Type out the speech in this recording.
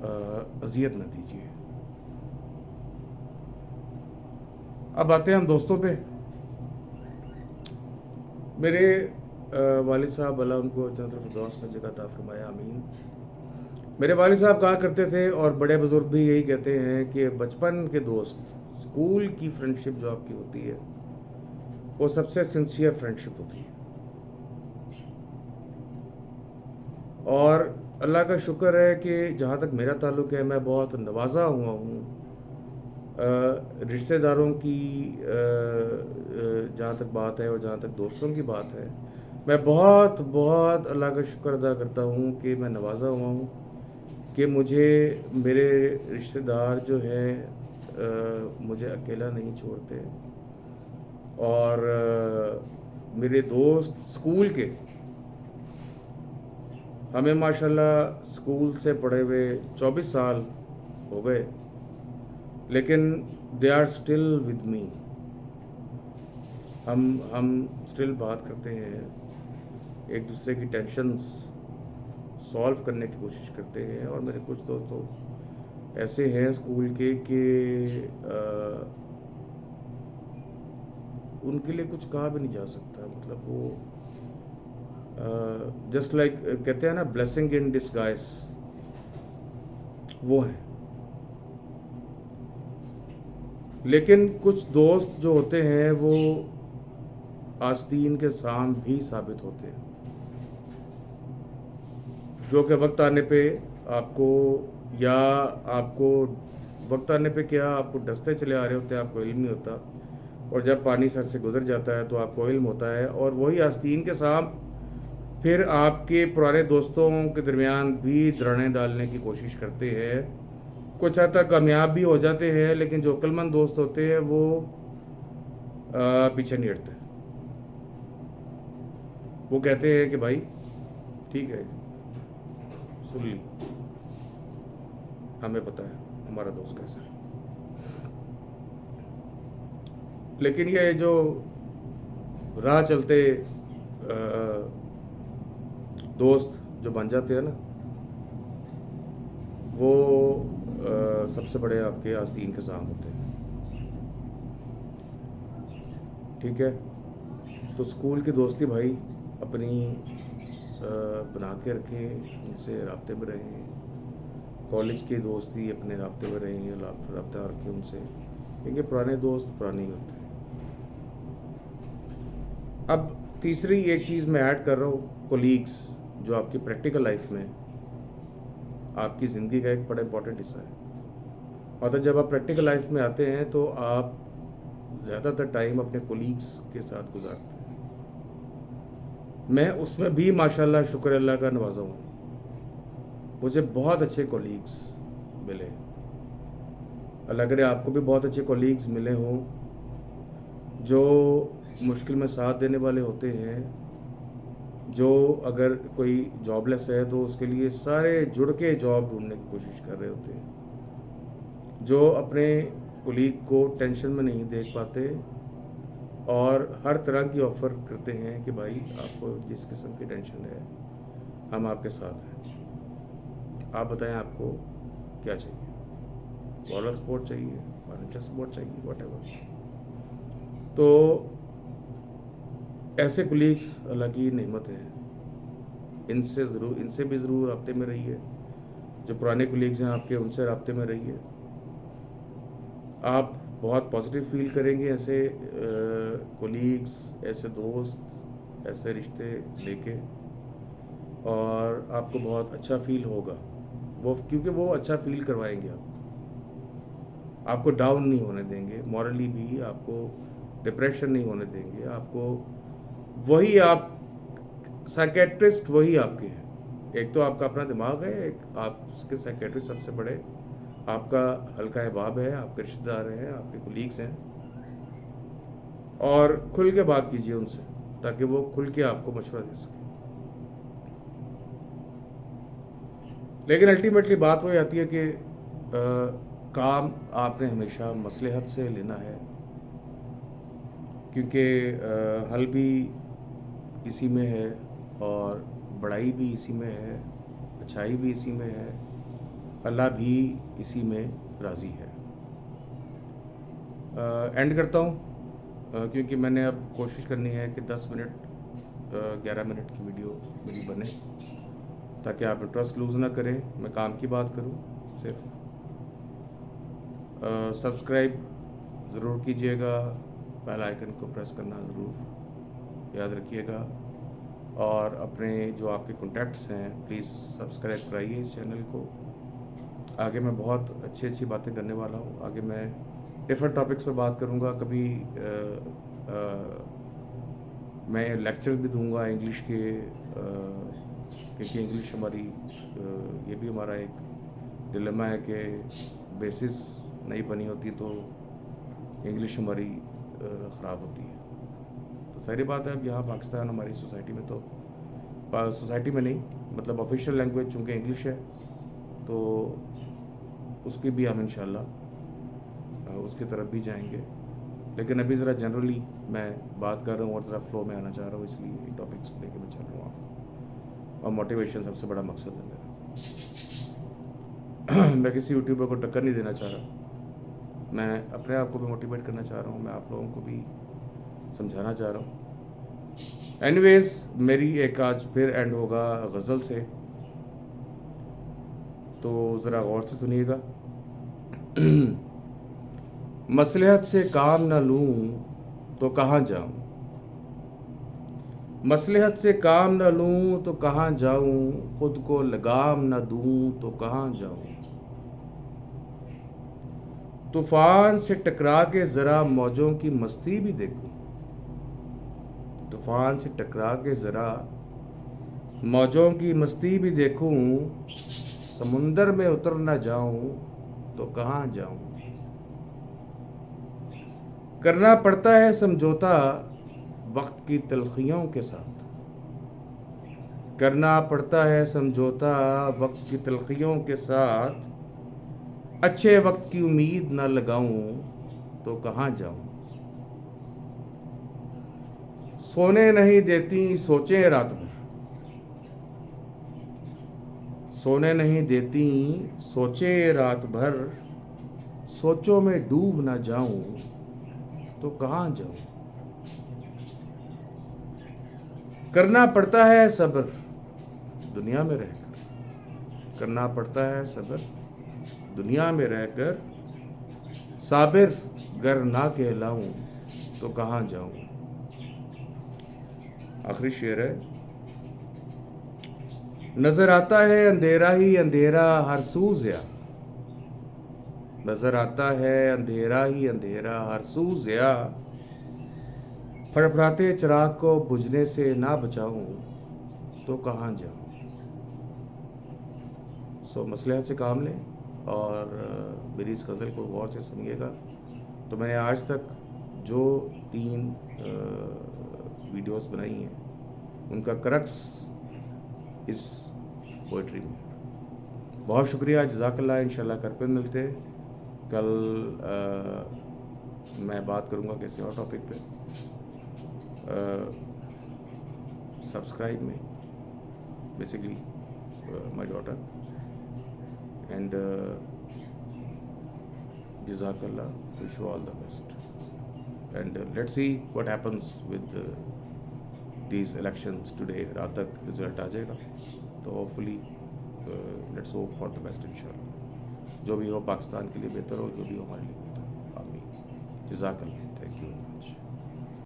اذیت نہ دیجیے. اب آتے ہیں ہم دوستوں پہ. میرے والد صاحب اللہ ان کو جنت الفردوس میں جگہ عطا فرمائے، آمین. میرے والد صاحب کہا کرتے تھے، اور بڑے بزرگ بھی یہی کہتے ہیں، کہ بچپن کے دوست، اسکول کی فرینڈشپ جو آپ کی ہوتی ہے وہ سب سے سنسیئر فرینڈشپ ہوتی ہے. اور اللہ کا شکر ہے کہ جہاں تک میرا تعلق ہے، میں بہت نوازا ہوا ہوں رشتہ داروں کی. جہاں تک بات ہے اور جہاں تک دوستوں کی بات ہے، میں بہت بہت اللہ کا شکر ادا کرتا ہوں کہ میں نوازا ہوا ہوں کہ مجھے میرے رشتہ دار جو ہیں مجھے اکیلا نہیں چھوڑتے. اور میرے دوست اسکول کے، ہمیں ماشاءاللہ اسکول سے پڑھے ہوئے 24 سال ہو گئے، لیکن they are still with me. ہم اسٹل بات کرتے ہیں، ایک دوسرے کی ٹینشنز سالو کرنے کی کوشش کرتے ہیں. اور میرے کچھ دوست تو ایسے ہیں اسکول کے کہ ان کے لیے کچھ کہا بھی نہیں جا سکتا. مطلب وہ جسٹ لائک کہتے ہیں نا، بلیسنگ ان ڈسگائز، وہ ہیں. لیکن کچھ دوست جو ہوتے ہیں وہ آستین کے سام بھی ثابت ہوتے ہیں، جو کہ وقت آنے پہ آپ کو، یا آپ کو وقت آنے پہ کیا، آپ کو ڈستے چلے آ رہے ہوتے ہیں، آپ کو علم نہیں ہوتا، اور جب پانی سر سے گزر جاتا ہے تو آپ کو علم ہوتا ہے. اور وہی آستین کے سام پھر آپ کے پرانے دوستوں کے درمیان بھی دراڑیں ڈالنے کی کوشش کرتے ہیں. کچھ حد تک کامیاب بھی ہو جاتے ہیں، لیکن جو عقل مند دوست ہوتے ہیں وہ پیچھے نہیں ہٹتے. وہ کہتے ہیں کہ بھائی ٹھیک ہے، سن لی، ہمیں پتہ ہے ہمارا دوست کیسا ہے. لیکن یہ جو راہ چلتے دوست جو بن جاتے ہیں نا، وہ سب سے بڑے آپ کے آستین کے سام ہوتے ہیں. ٹھیک ہے، تو اسکول کی دوستی بھائی اپنی بنا کے رکھیں، ان سے رابطے میں رہیں. کالج کی دوستی اپنے رابطے میں رہیں، رابطہ رکھیں ان سے، کیونکہ پرانے دوست پرانے ہی ہوتے ہیں. اب تیسری ایک چیز میں ایڈ کر رہا ہوں، کولیگس، جو آپ کی پریکٹیکل لائف میں آپ کی زندگی کا ایک بڑا امپورٹنٹ حصہ ہے. اور جب آپ پریکٹیکل لائف میں آتے ہیں تو آپ زیادہ تر ٹائم اپنے کولیگس کے ساتھ گزارتے ہیں. میں اس میں بھی ماشاءاللہ شکر اللہ کا نوازا ہوں. مجھے بہت اچھے کولیگس ملے. اللہ کرے آپ کو بھی بہت اچھے کولیگس ملے ہوں، جو مشکل میں ساتھ دینے والے ہوتے ہیں. جو اگر کوئی جاب لیس ہے تو اس کے لیے سارے جڑ کے جاب ڈھونڈنے کی کوشش کر رہے ہوتے ہیں. جو اپنے کولیگ کو ٹینشن میں نہیں دیکھ پاتے اور ہر طرح کی آفر کرتے ہیں کہ بھائی آپ کو جس قسم کی ٹینشن ہے ہم آپ کے ساتھ ہیں. آپ بتائیں آپ کو کیا چاہیے؟ مورل سپورٹ چاہیے، فائنینشیل سپورٹ چاہیے، واٹ ایور. تو ایسے کولیگس اللہ کی نعمت ہیں. ان سے بھی ضرور رابطے میں رہیے. جو پرانے کولیگس ہیں آپ کے، ان سے رابطے میں رہیے. آپ بہت پازیٹیو فیل کریں گے ایسے کولیگس، ایسے دوست، ایسے رشتے لے کے، اور آپ کو بہت اچھا فیل ہوگا. کیونکہ وہ اچھا فیل کروائیں گے آپ کو ڈاؤن نہیں ہونے دیں گے مورلی بھی، آپ کو ڈپریشن نہیں ہونے دیں گے. آپ کو وہی، آپ سائیکیٹرسٹ وہی آپ کے ہیں. ایک تو آپ کا اپنا دماغ ہے، ایک آپ کے سائیکیٹرسٹ سب سے بڑے آپ کا حلقہ احباب ہے، آپ کے رشتہ دار ہیں، آپ کے کولیگس ہیں. اور کھل کے بات کیجیے ان سے، تاکہ وہ کھل کے آپ کو مشورہ دے سکیں. لیکن الٹیمیٹلی بات وہی آتی ہے کہ کام آپ نے ہمیشہ مصلحت سے لینا ہے، کیونکہ حل بھی اسی میں ہے، اور بڑائی بھی اسی میں ہے، اچھائی بھی اسی میں ہے. اللہ بھی اسی میں راضی ہے. اینڈ کرتا ہوں کیونکہ میں نے اب کوشش کرنی ہے کہ 10 منٹ 11 منٹ کی ویڈیو میری بنے تاکہ آپ انٹرسٹ لوز نہ کریں. میں کام کی بات کروں صرف. سبسکرائب ضرور کیجیے گا, بیل آئیکن کو پریس کرنا ضرور یاد رکھیے گا, اور اپنے جو آپ کے کنٹیکٹس ہیں پلیز سبسکرائب کرائیے اس چینل کو. آگے میں بہت اچھی باتیں کرنے والا ہوں. آگے میں ڈفرینٹ ٹاپکس پہ بات کروں گا. کبھی میں لیکچر بھی دوں گا انگلش کے, کیونکہ انگلش ہماری یہ بھی ہمارا ایک ڈیلیما ہے کہ بیسس نہیں بنی ہوتی تو انگلش ہماری خراب ہوتی ہے. تو ظاہر بات ہے اب یہاں پاکستان ہماری سوسائٹی میں, تو سوسائٹی میں نہیں مطلب آفیشیل لینگویج چونکہ انگلش ہے تو اس کی بھی ہم انشاءاللہ اس کی طرف بھی جائیں گے. لیکن ابھی ذرا جنرلی میں بات کر رہا ہوں اور ذرا فلو میں آنا چاہ رہا ہوں, اس لیے ان ٹاپکس کو لے کے میں چل رہا ہوں آپ کو. اور موٹیویشن سب سے بڑا مقصد ہے میرا. میں کسی یوٹیوبر کو ٹکر نہیں دینا چاہ رہا, میں اپنے آپ کو بھی موٹیویٹ کرنا چاہ رہا ہوں, میں آپ لوگوں کو بھی سمجھانا چاہ رہا ہوں. اینی ویز میری ایک آج پھر اینڈ ہوگا غزل سے, تو ذرا غور سے سنیے گا. مصلحت سے کام نہ لوں تو کہاں جاؤں, مصلحت سے کام نہ لوں تو کہاں جاؤں, خود کو لگام نہ دوں تو کہاں جاؤں. طوفان سے ٹکرا کے ذرا موجوں کی مستی بھی دیکھوں, طوفان سے ٹکرا کے ذرا موجوں کی مستی بھی دیکھوں, سمندر میں اتر نہ جاؤں تو کہاں جاؤں. کرنا پڑتا ہے سمجھوتا وقت کی تلخیوں کے ساتھ, کرنا پڑتا ہے سمجھوتا وقت کی تلخیوں کے ساتھ, اچھے وقت کی امید نہ لگاؤں تو کہاں جاؤں. سونے نہیں دیتی سوچیں رات بھر, سونے نہیں دیتی سوچیں رات بھر, سوچوں میں ڈوب نہ جاؤں تو کہاں جاؤں. کرنا پڑتا ہے صبر دنیا میں رہ کر, کرنا پڑتا ہے صبر دنیا میں رہ کر, صابر گر نہ کہلاؤں تو کہاں جاؤں. آخری شعر ہے. نظر آتا ہے اندھیرا ہی اندھیرا ہر سو ضیا, نظر آتا ہے اندھیرا ہی اندھیرا ہر سو ضیا, پھڑپھڑاتے چراغ کو بجھنے سے نہ بچاؤں تو کہاں جاؤں. سو مصلحت سے کام لیں اور میری اس غزل کو غور سے سنیے گا. تو میں نے آج تک جو 3 ویڈیوز بنائی ہیں ان کا کرکس اس پوئٹری میں. بہت شکریہ, جزاک اللہ. انشاءاللہ کل پہ ملتے. کل میں بات کروں گا کسی اور ٹاپک پہ. سبسکرائب میں بیسکلی مائی ڈاٹر, اینڈ جزاک اللہ. Wish you all the best, and let's see what happens with these elections today. رات تک رزلٹ آ جائے گا تو hopefully let's hope for the best انشاءاللہ. جو بھی ہو پاکستان کے لیے بہتر ہو, جو بھی ہو ہمارے لیے بہتر ہو. آمین. جزاک اللہ.